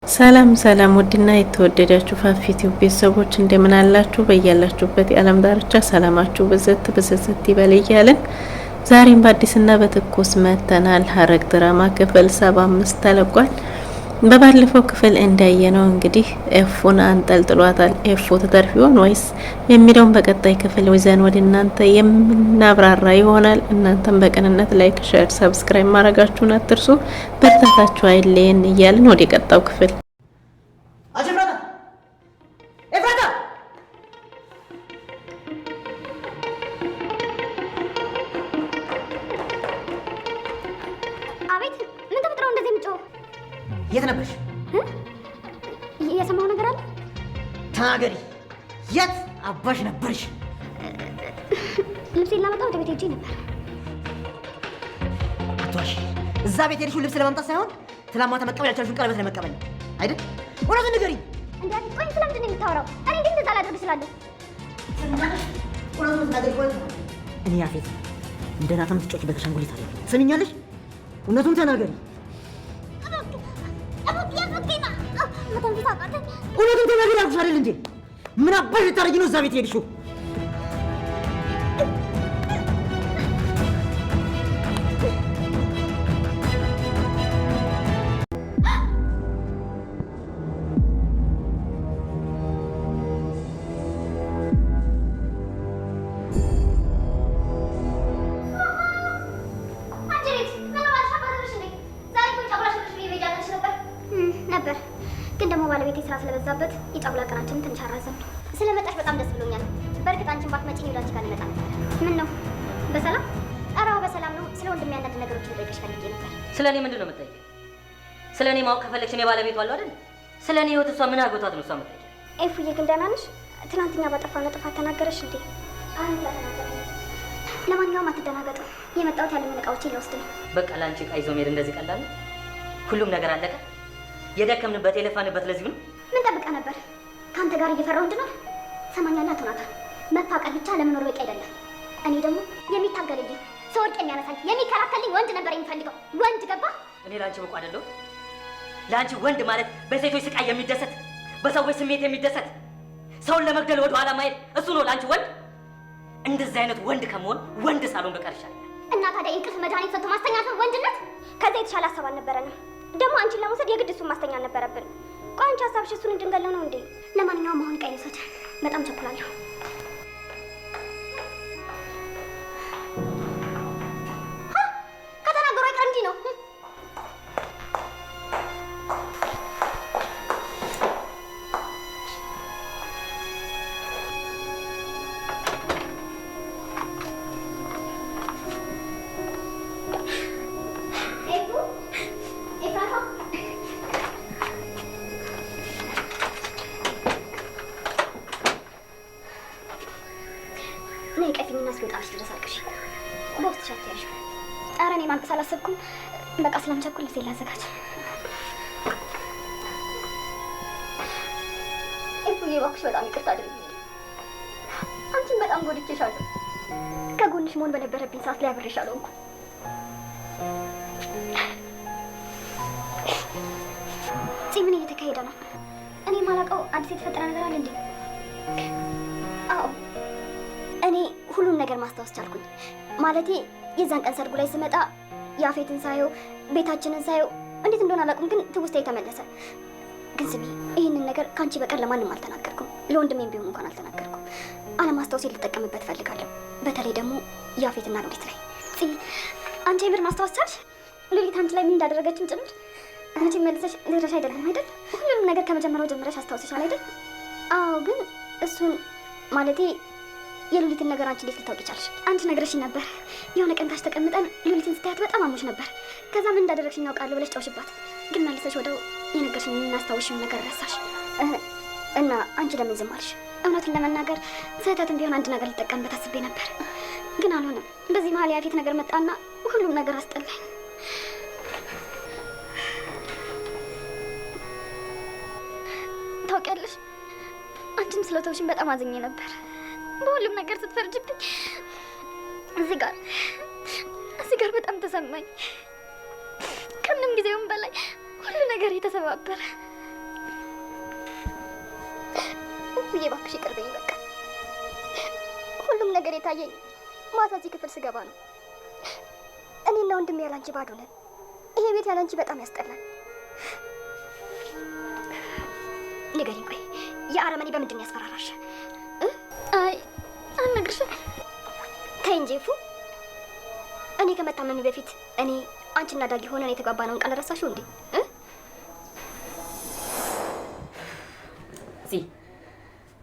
ሰላም ሰላም ውድና የተወደዳችሁ ፋፊቲው ቤተሰቦች እንደምን አላችሁ? በያላችሁበት የዓለም ዳርቻ ሰላማችሁ በዘት ይበል እያልን ዛሬም በአዲስና በትኩስ መተናል። ሐረግ ድራማ ክፍል 75 ተለቋል። በባለፈው ክፍል እንዳየነው እንግዲህ ኤፉን አንጠልጥሏታል። ኤፉ ተተርፍ ይሆን ወይስ የሚለውን በቀጣይ ክፍል ይዘን ወደ እናንተ የምናብራራ ይሆናል። እናንተም በቅንነት ላይክ፣ ሼር፣ ሰብስክራይብ ማድረጋችሁን አትርሱ። በርታታችሁ አይለየን እያልን ወደ ቀጣው ክፍል የት ነበርሽ? የሰማው ነገር አለ? ተናገሪ። የት አባሽ ነበርሽ? ልብሴን ላመጣ ወደ ቤት ሄጄ ነበር። አትዋሽ። እዛ ቤት ሄድሽው ልብስ ለማምጣት ሳይሆን ትናንት ማታ መቀበል ያልቻልሽውን ቀለበት ለመቀበል ነው አይደል? እውነቱን ንገሪኝ። እንዴ ቆይ፣ ስለምንድን ነው የምታወራው? እኔ እንዴት እንደዛ ላደርግ እችላለሁ? እውነቱን ተናገሪ። እኔ ያፌት እንደ ናታም ትጮችበት አሻንጉሊት አለ። ትሰሚኛለሽ? እውነቱን ተናገሪ። እውነቱን ተናገሪ አልኩሽ አይደል እንዴ? ምን አባሽ ልታረጊ ነው እዛ ቤት ሄድሽው? ነበር ግን ደግሞ ባለቤቴ ስራ ስለበዛበት የጫጉላ ቀናችንን ትንሽ አራዘም። ስለመጣሽ በጣም ደስ ብሎኛል። በእርግጥ አንቺን ባትመጪ ወደ አንቺ ጋር ልመጣ ነበር። ምን ነው በሰላም? ኧረ አዎ በሰላም ነው። ስለ ወንድሜ አንዳንድ ነገሮችን ልጠይቅሽ ፈልጌ ነበር። ስለ እኔ ምንድን ነው የምትጠይቂው? ስለ እኔ ማወቅ ከፈለግሽ እኔ ባለቤቱ አለው አይደል? ስለ እኔ ህይወት እሷ ምን አጎቷት ነው እሷ የምትጠይቂው? ኤፉዬ ግን ደህና ነሽ? ትናንትኛ ባጠፋነው ጥፋት ተናገረሽ እንዴ? ለማንኛውም አትደናገጡ። የመጣሁት ያለኝን እቃዎችን ልወስድ ነው። በቃ ለአንቺ እቃ ይዞ መሄድ እንደዚህ ቀላል ነው? ሁሉም ነገር አለቀ? የደከምንበት የለፋንበት ለዚህ ነው? ምን ጠብቀህ ነበር? ከአንተ ጋር እየፈራሁ እንድኖር? ሰማኛለህ አቶ ናታን፣ መፋቀር ብቻ ለመኖር በቂ አይደለም። እኔ ደግሞ የሚታገልልኝ ሰወድቅ የሚያነሳኝ የሚከራከልኝ ወንድ ነበር የሚፈልገው። ወንድ ገባ? እኔ ለአንቺ ብቁ አይደለሁ? ለአንቺ ወንድ ማለት በሴቶች ስቃይ የሚደሰት በሰዎች ስሜት የሚደሰት ሰውን ለመግደል ወደ ኋላ ማየት እሱ ነው ለአንቺ ወንድ? እንደዚህ አይነት ወንድ ከመሆን ወንድ ሳልሆን በቀር ይሻላል። እና ታዲያ እንቅልፍ መድኃኒት ሰጥቶ ማስተኛት ነው ወንድነት? ከዛ የተሻለ ሀሳብ አልነበረንም። ደግሞ አንቺን ለመውሰድ የግድ እሱን ማስተኛ ነበረብን። ቆይ አንቺ ሀሳብሽ እሱን እንድንገለው ነው እንዴ? ለማንኛውም አሁን ቀይ ልውሰድ፣ በጣም ቸኩላለሁ። ከተናገሩ አይቀር እንዲህ ነው። ነይ ቀፊኝና እስኪወጣልሽ ድረስ አልቅሽ። በውስጥሽ አትያዥው። ኧረ እኔ ማልቀስ አላሰብኩም። በቃ ስለምቸኩል ልብሴን ላዘጋጅ። ኤፉዬ እባክሽ በጣም ይቅርታ አድርጊልኝ። አንቺን በጣም ጎድቼሻለሁ። ከጎንሽ መሆን በነበረብኝ ሰዓት ላይ አብሬሽ አልሆንኩም። ምን እየተካሄደ ነው? እኔ የማላውቀው አዲስ የተፈጠረ ነገር አለ እንዴ? አዎ እኔ ሁሉን ነገር ማስታወስ ቻልኩኝ። ማለቴ የዛን ቀን ሰርጉ ላይ ስመጣ ያፌትን ሳየው ቤታችንን ሳየው እንዴት እንደሆነ አላውቅም፣ ግን ትውስታዬ ተመለሰ። ግን ስሚ፣ ይህንን ነገር ከአንቺ በቀር ለማንም አልተናገርኩም። ለወንድሜም ቢሆን እንኳን አልተናገርኩም። አለማስታወሴ ልጠቀምበት እፈልጋለሁ። በተለይ ደግሞ ያፌትና ሉሊት ላይ። አንቺ የምር ማስታወስ ቻልሽ? ሉሊት አንቺ ላይ ምን እንዳደረገችን ጭምር አንቺ መልሰሽ ልረሽ አይደለም አይደል? ሁሉንም ነገር ከመጀመሪያው ጀምረሽ አስታውሰሻል አይደል? አዎ፣ ግን እሱን ማለቴ የሉሊትን ነገር አንቺ እንዴት ልታውቂ ቻልሽ? አንቺ ነግረሽኝ ነበር። የሆነ ቀን ታች ተቀምጠን ሉሊትን ስታያት በጣም አሞሽ ነበር። ከዛ ምን እንዳደረግሽኝ እናውቃለሁ ብለሽ ጫውሽባት፣ ግን መልሰሽ ወደው የነገርሽኝ እናስታውሽውን ነገር ረሳሽ። እና አንቺ ለምን ዝም አልሽ? እውነቱን ለመናገር ስህተትም ቢሆን አንድ ነገር ልጠቀምበት አስቤ ነበር፣ ግን አልሆነም። በዚህ መሀል ያፌት ነገር መጣና ሁሉም ነገር አስጠላኝ። ታውቂያለሽ፣ አንቺም ስለተውሽኝ በጣም አዝኜ ነበር። በሁሉም ነገር ስትፈርጅብኝ እዚህ ጋር በጣም ተሰማኝ። ከምንም ጊዜውም በላይ ሁሉ ነገር የተሰባበረ እፉዬ እባክሽ ይቅር በይኝ በቃ። ሁሉም ነገር የታየኝ ማታ እዚህ ክፍል ስገባ ነው። እኔና ወንድሜ ያላንቺ ባዶ ነን። ይሄ ቤት ያላንቺ በጣም ያስጠላል። ንገሪኝ፣ ቆይ የአረመኔ በምንድን ያስፈራራሽ? አይ አልነግርሽም። ተይ እንጂ እፉ፣ እኔ ከመታመሚ በፊት እኔ አንቺና ዳጊ ሆነን የተጓባነውን ቃል ረሳሽው እንዴ?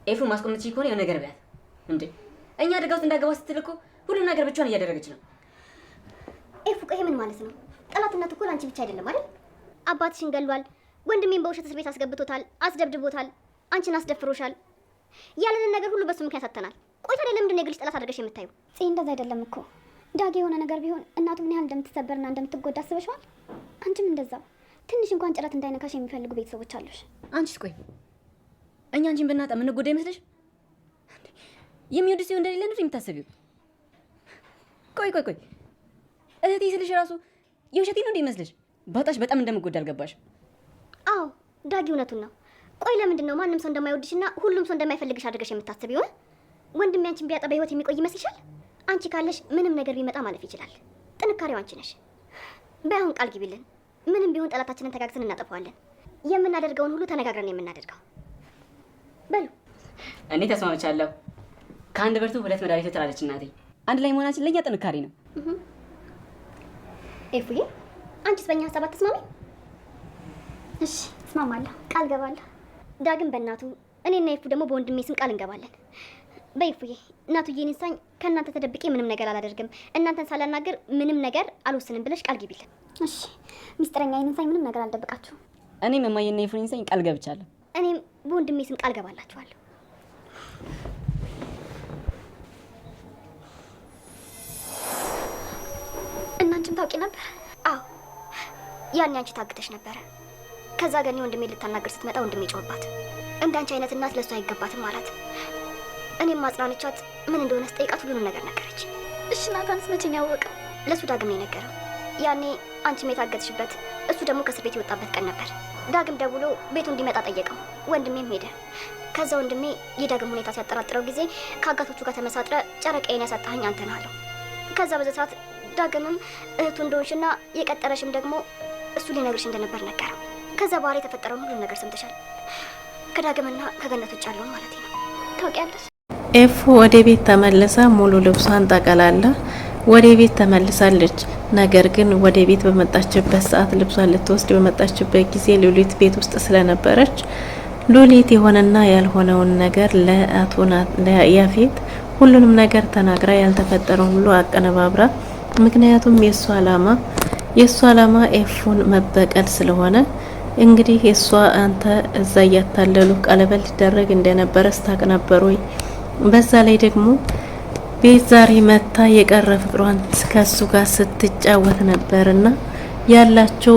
ኤፉ ማስቆም ከሆነ የሆነ ነገር በያት እንዴ። እኛ አደጋ ውስጥ እንዳገባ ስትል እኮ ሁሉም ነገር ብቻዋን እያደረገች ነው። ኤፉ ቆይ ምን ማለት ነው? ጠላትነት እኮ አንቺ ብቻ አይደለም አይደል? አባትሽን ገሏል፣ ወንድሜን በውሸት እስር ቤት አስገብቶታል፣ አስደብድቦታል፣ አንቺን አስደፍሮሻል። ያለንን ነገር ሁሉ በሱ ምክንያት አጥተናል። ቆይ ታዲያ ለምንድን ነው የግልጽ ጠላት አድርገሽ የምታዩ? እንደዛ አይደለም እኮ ዳጊ። የሆነ ነገር ቢሆን እናቱ ምን ያህል እንደምትሰበርና እንደምትጎዳ አስበሽዋል? አንቺም እንደዛው ትንሽ እንኳን ጭረት እንዳይነካሽ የሚፈልጉ ቤተሰቦች አሉሽ። አንቺስ ቆይ እኛ አንቺን ብናጣ ምን ጎዳ ይመስልሽ? የሚወድ ሲሆን እንደሌለ ነው የምታስቢው? ቆይ እህቴ ስልሽ ራሱ የውሸቴ ነው እንደሚመስልሽ? ባጣሽ በጣም እንደምጎዳ አልገባሽ? አዎ ዳጊ እውነቱን ነው። ቆይ ለምንድን ነው ማንም ሰው እንደማይወድሽና ሁሉም ሰው እንደማይፈልግሽ አድርገሽ የምታስቢው? ወንድሜ አንቺን ቢያጣ በህይወት የሚቆይ ይመስልሻል? አንቺ ካለሽ ምንም ነገር ቢመጣ ማለፍ ይችላል። ጥንካሬው አንቺ ነሽ። በአሁን ቃል ግቢልን። ምንም ቢሆን ጠላታችንን ተጋግዘን እናጠፋዋለን። የምናደርገውን ሁሉ ተነጋግረን የምናደርገው። በሉ እኔ ተስማምቻለሁ። ከአንድ ብርቱ ሁለት መድኃኒት ትላለች እናቴ። አንድ ላይ መሆናችን ለኛ ጥንካሬ ነው። ኤፉዬ አንቺስ በእኛ ሀሳብ አትስማሚ? እሺ እስማማለሁ፣ ቃል ገባለሁ። ዳግም በእናቱ እኔና ኤፉ ደግሞ በወንድሜ ስም ቃል እንገባለን። በኤፉዬ እናቱዬን እንሳኝ ከእናንተ ተደብቄ ምንም ነገር አላደርግም፣ እናንተን ሳላናገር ምንም ነገር አልወስንም ብለሽ ቃል ግቢልን። እሺ ሚስጥረኛዬን እንሳኝ ምንም ነገር አልደብቃችሁም። እኔም እማዬና ኤፉን እንሳኝ ቃል ገብቻለሁ። እኔም በወንድሜ ስም ቃል ገባላችኋለሁ። እናንቺም ታውቂ ነበር? አዎ ያኔ አንቺ ታግተሽ ነበረ። ከዛ ገኔ ወንድሜ ልታናገር ስትመጣ ወንድሜ ጮህባት። እንዳንቺ አይነት እናት ለእሱ አይገባትም ማለት። እኔም ማጽናንቻት ምን እንደሆነ ስጠይቃት ሁሉንም ነገር ነገረች። እሺ ናታንስ መቼ ነው ያወቀው? ለእሱ ዳግም ነው የነገረው። ያኔ አንቺም የታገትሽበት እሱ ደግሞ ከእስር ቤት የወጣበት ቀን ነበር። ዳግም ደውሎ ቤቱ እንዲመጣ ጠየቀው። ወንድሜም ሄደ። ከዛ ወንድሜ የዳግም ሁኔታ ሲያጠራጥረው ጊዜ ከአጋቶቹ ጋር ተመሳጥረ ጨረቃዬን ያሳጣኸኝ አንተ ነህ አለው። ከዛ በዛ ሰዓት ዳግምም እህቱ እንደሆንሽና የቀጠረሽም ደግሞ እሱ ሊነግርሽ እንደነበር ነገረው። ከዛ በኋላ የተፈጠረውን ሁሉም ነገር ሰምተሻል። ከዳግምና ከገነት ውጭ ያለውን ማለት ነው። ታውቂያለሽ። ኤፉ ወደ ቤት ተመልሳ ሙሉ ልብሷን ጠቀላላ ወደ ቤት ተመልሳለች። ነገር ግን ወደ ቤት በመጣችበት ሰዓት ልብሷን ልትወስድ በመጣችበት ጊዜ ሉሊት ቤት ውስጥ ስለነበረች ሉሊት የሆነና ያልሆነውን ነገር ለያፌት ሁሉንም ነገር ተናግራ ያልተፈጠረውን ሁሉ አቀነባብራ፣ ምክንያቱም የእሷ አላማ ኤፉን መበቀል ስለሆነ እንግዲህ የእሷ አንተ እዛ እያታለሉ ቀለበት ሊደረግ እንደነበረ ስታቅ ነበር ወይ? በዛ ላይ ደግሞ ቤት ዛሬ መታ የቀረ ፍቅሯን ከሱ ጋር ስትጫወት ነበርና ያላቸው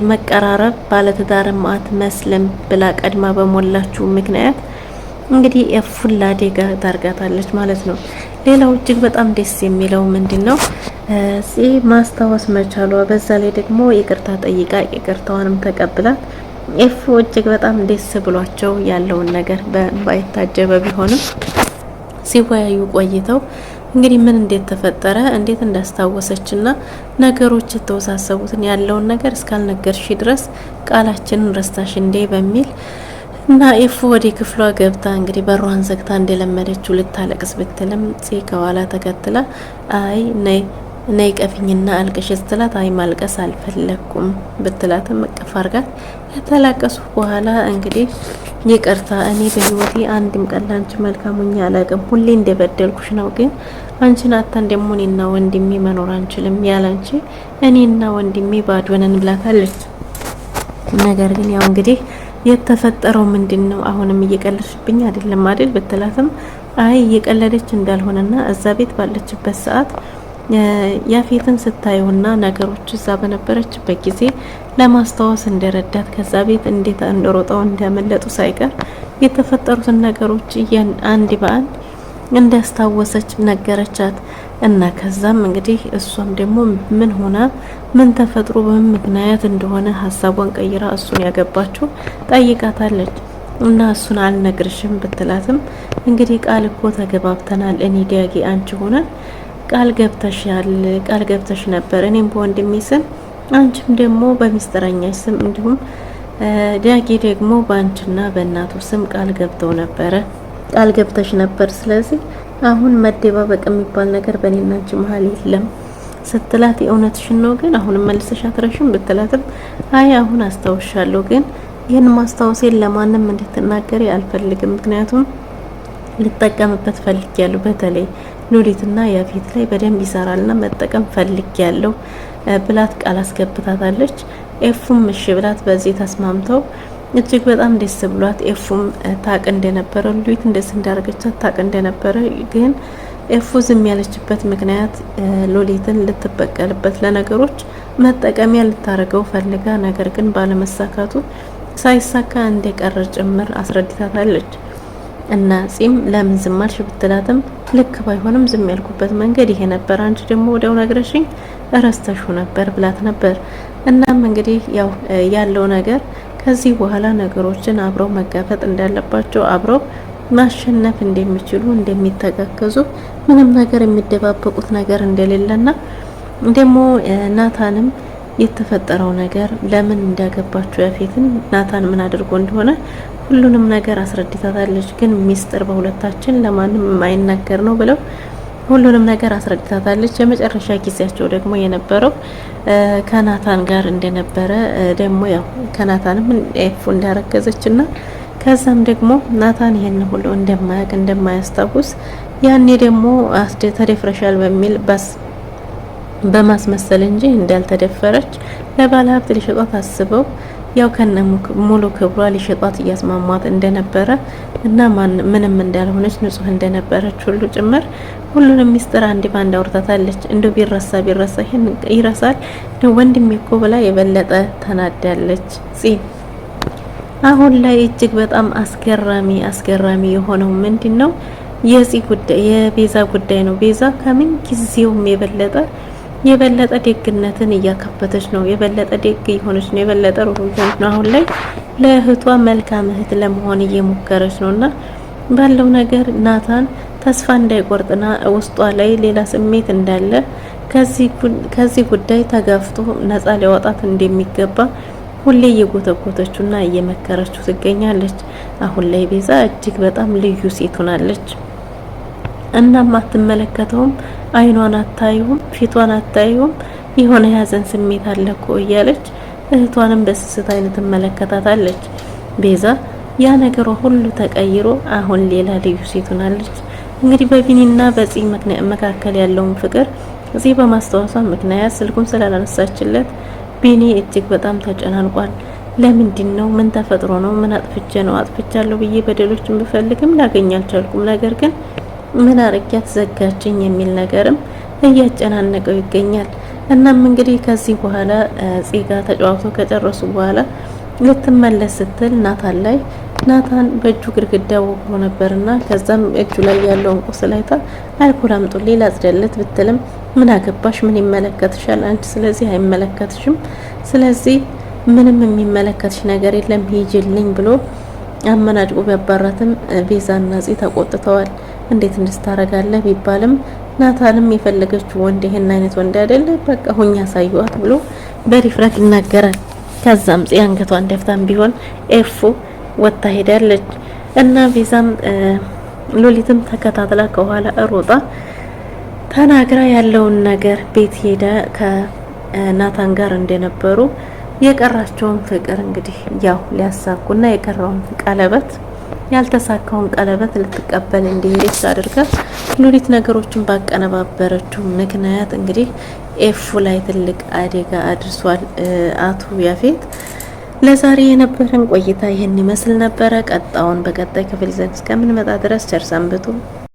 መቀራረብ ባለትዳርም አትመስልም ብላ ቀድማ በሞላችሁ ምክንያት እንግዲህ ኤፉን ለአደጋ ታርጋታለች ማለት ነው። ሌላው እጅግ በጣም ደስ የሚለው ምንድነው ማስታወስ መቻሏ፣ በዛ ላይ ደግሞ ይቅርታ ጠይቃ ይቅርታዋንም ተቀብላት ኤፉ እጅግ በጣም ደስ ብሏቸው ያለውን ነገር በእንባ የታጀበ ቢሆንም ሲወያዩ ቆይተው እንግዲህ ምን እንዴት ተፈጠረ እንዴት እንዳስታወሰችና ነገሮች የተወሳሰቡትን ያለውን ነገር እስካልነገርሽ ድረስ ቃላችንን ረስታሽ እንዴ በሚል እና ኤፉ ወደ ክፍሏ ገብታ እንግዲህ በሯን ዘግታ እንደለመደችው ልታለቅስ ብትልም ከኋላ ተከትላ አይ ነይ ቀፊኝና አልቅሽ ስትላት አይ ማልቀስ አልፈለኩም ብትላትም መቀፍ አርጋት ከተላቀሱ በኋላ እንግዲህ ይቅርታ እኔ በህይወቴ አንድም ቀን ላንቺ መልካሙኛ አላውቅም፣ ሁሌ እንደበደልኩሽ ነው። ግን አንቺን አታን ደግሞ እኔና ወንድሜ መኖር አንችልም፣ ያላንቺ እኔና ወንድሜ ባዶ ነን ብላታለች። ነገር ግን ያው እንግዲህ የተፈጠረው ምንድነው አሁንም እየቀለድሽብኝ አይደለም አይደል ብትላትም አይ እየቀለደች እንዳልሆነና እዛ ቤት ባለችበት ሰዓት ያፌትን ስታዩና ነገሮች እዛ በነበረችበት ጊዜ ለማስታወስ እንደረዳት ከዛ ቤት እንዴት እንደሮጠው እንዳመለጡ ሳይቀር የተፈጠሩትን ነገሮች አንድ በአንድ እንዳስታወሰች ነገረቻት። እና ከዛም እንግዲህ እሷም ደግሞ ምን ሆና ምን ተፈጥሮ በምን ምክንያት እንደሆነ ሀሳቧን ቀይራ እሱን ያገባችው ጠይቃታለች። እና እሱን አልነግርሽም ብትላትም እንግዲህ ቃል እኮ ተገባብተናል እኔ ዲያጌ አንቺ ሆነን ቃል ገብተሽ ነበር እኔም በወንድሜ ስም አንቺም ደግሞ በሚስጥረኛሽ ስም እንዲሁም ዲያጌ ደግሞ በአንቺና በእናቱ ስም ቃል ገብተሽ ነበር። ስለዚህ አሁን መደባበቅ የሚባል ነገር በእኔና አንቺ መሀል የለም ስትላት የእውነትሽን ነው ግን አሁን መልሰሽ አትረሽም ብትላትም አይ አሁን አስታውሻለሁ ግን ይህን ማስታወሴን ለማንም እንድትናገሪ አልፈልግም ምክንያቱም ልጠቀምበት ፈልጊያለሁ በተለይ ሉሊትና ያፌት ላይ በደንብ ይሰራልና መጠቀም ፈልጊያለሁ ብላት ቃል አስገብታታለች። ኤፉም እሺ ብላት በዚህ ተስማምተው እጅግ በጣም ደስ ብሏት ኤፉም ታቅ እንደነበረ ሉሊት እንደዚህ እንዳረገቻት ታቅ እንደነበረ ግን ኤፉ ዝም ያለችበት ምክንያት ሉሊትን ልትበቀልበት ለነገሮች መጠቀሚያ ልታረገው ፈልጋ ነገር ግን ባለመሳካቱ ሳይሳካ እንደቀረ ጭምር አስረድታታለች። እና ጺም ለምን ዝም አልሽ ብትላትም ልክ ባይሆንም ዝም ያልኩበት መንገድ ይሄ ነበር አንቺ ደግሞ ወዲያው ነግረሽኝ ረስተሽው ነበር ብላት ነበር። እናም እንግዲህ ያው ያለው ነገር ከዚህ በኋላ ነገሮችን አብረው መጋፈጥ እንዳለባቸው አብረው ማሸነፍ እንደሚችሉ እንደሚተጋገዙ ምንም ነገር የሚደባበቁት ነገር እንደሌለና ደግሞ ናታንም የተፈጠረው ነገር ለምን እንዳገባቸው ያፌትን ናታን ምን አድርጎ እንደሆነ ሁሉንም ነገር አስረድታታለች። ግን ሚስጥር በሁለታችን ለማንም የማይናገር ነው ብለው ሁሉንም ነገር አስረድታታለች። የመጨረሻ ጊዜያቸው ደግሞ የነበረው ከናታን ጋር እንደነበረ ደግሞ ያው ከናታንም ኤፉ እንዳረገዘችና ከዛም ደግሞ ናታን ይሄን ሁሉ እንደማያውቅ እንደማያስታውስ ያኔ ደግሞ ተደፍረሻል በሚል በማስመሰል እንጂ እንዳልተደፈረች ለባለ ሀብት ሊሸጧት አስበው ያው ከነ ሙሉ ክብሯ ሊሸጧት እያስማሟት እንደነበረ እና ምንም እንዳልሆነች ንጹህ እንደነበረች ሁሉ ጭምር ሁሉንም ሚስጥር አንድ ባንድ አውርታታለች። እንደው ቢረሳ ይሄን ይረሳል ወንድሜ እኮ ብላ የበለጠ ተናዳለች። አሁን ላይ እጅግ በጣም አስገራሚ የሆነው ምንድነው የቤዛ ጉዳይ ነው። ቤዛ ከምን ጊዜውም የበለጠ ደግነትን እያካበተች ነው። የበለጠ ደግ የሆነች ነው። የበለጠ ሩህሩህ ነው። አሁን ላይ ለእህቷ መልካም እህት ለመሆን እየሞከረች ነውና ባለው ነገር ናታን ተስፋ እንዳይቆርጥና ውስጧ ላይ ሌላ ስሜት እንዳለ ከዚህ ጉዳይ ተጋፍቶ ነፃ ሊያወጣት እንደሚገባ ሁሌ እየጎተጎተችውና እየመከረችው ትገኛለች። አሁን ላይ ቤዛ እጅግ በጣም ልዩ ሴት ሆናለች። እናም አትመለከተውም፣ አይኗን አታዩም፣ ፊቷን አታዩም፣ የሆነ ያዘን ስሜት አለኮ እያለች እህቷንም በስስት አይነት ትመለከታታለች። ቤዛ ያ ነገሯ ሁሉ ተቀይሮ አሁን ሌላ ልዩ ሴት ሆናለች። እንግዲህ በቢኒና በፂ መካከል ያለውን ፍቅር እዚህ በማስታወሷ ምክንያት ስልኩን ስላላነሳችለት ቢኒ እጅግ በጣም ተጨናንቋል። ለምንድን ነው? ምን ተፈጥሮ ነው? ምን አጥፍቼ ነው? አጥፍቻለሁ ብዬ በደሎችን ብፈልግም ላገኝ አልቻልኩም። ነገር ግን ምን አርጊያት ዘጋችኝ የሚል ነገርም እያጨናነቀው ይገኛል። እናም እንግዲህ ከዚህ በኋላ ፂጋ ተጫዋቶ ከጨረሱ በኋላ ልትመለስ ስትል ናታን በእጁ ግድግዳ ወግሮ ነበርና ከዛም እጁ ላይ ያለውን ቁስል አይታ አልኮል አምጡልኝ ላጽደለት ብትልም ምን አገባሽ? ምን ይመለከትሻል? አንቺ ስለዚህ አይመለከትሽም። ስለዚህ ምንም የሚመለከትሽ ነገር የለም ሂጂልኝ ብሎ አመናጭቆ ቢያባራትም ቤዛና ፂ ተቆጥተዋል። እንዴት እንድታረጋለህ ቢባልም ናታንም የፈለገችው ወንድ ይሄን አይነት ወንድ አይደለ በቃ ሁኛ ሳይዋት ብሎ በሪፍረት ይናገራል። ከዛም ፂ አንገቷን ደፍታም ቢሆን ኤፉ ወጣ ሄዳለች እና ቤዛም ሎሊትም ተከታትላ ከኋላ ሮጣ ተናግራ ያለውን ነገር ቤት ሄዳ ከናታን ጋር እንደነበሩ የቀራቸውን ፍቅር እንግዲህ ያው ሊያሳኩና የቀረውን ቀለበት ያልተሳካውን ቀለበት ልትቀበል እንደሄደች አድርጋ ሎሊት ነገሮችን ባቀነባበረችው ምክንያት እንግዲህ ኤፉ ላይ ትልቅ አደጋ አድርሷል አቶ ያፌት። ለዛሬ የነበረን ቆይታ ይህን ይመስል ነበረ። ቀጣውን በቀጣይ ክፍል ይዘን እስከምንመጣ ድረስ ቸር ሰንብቱ።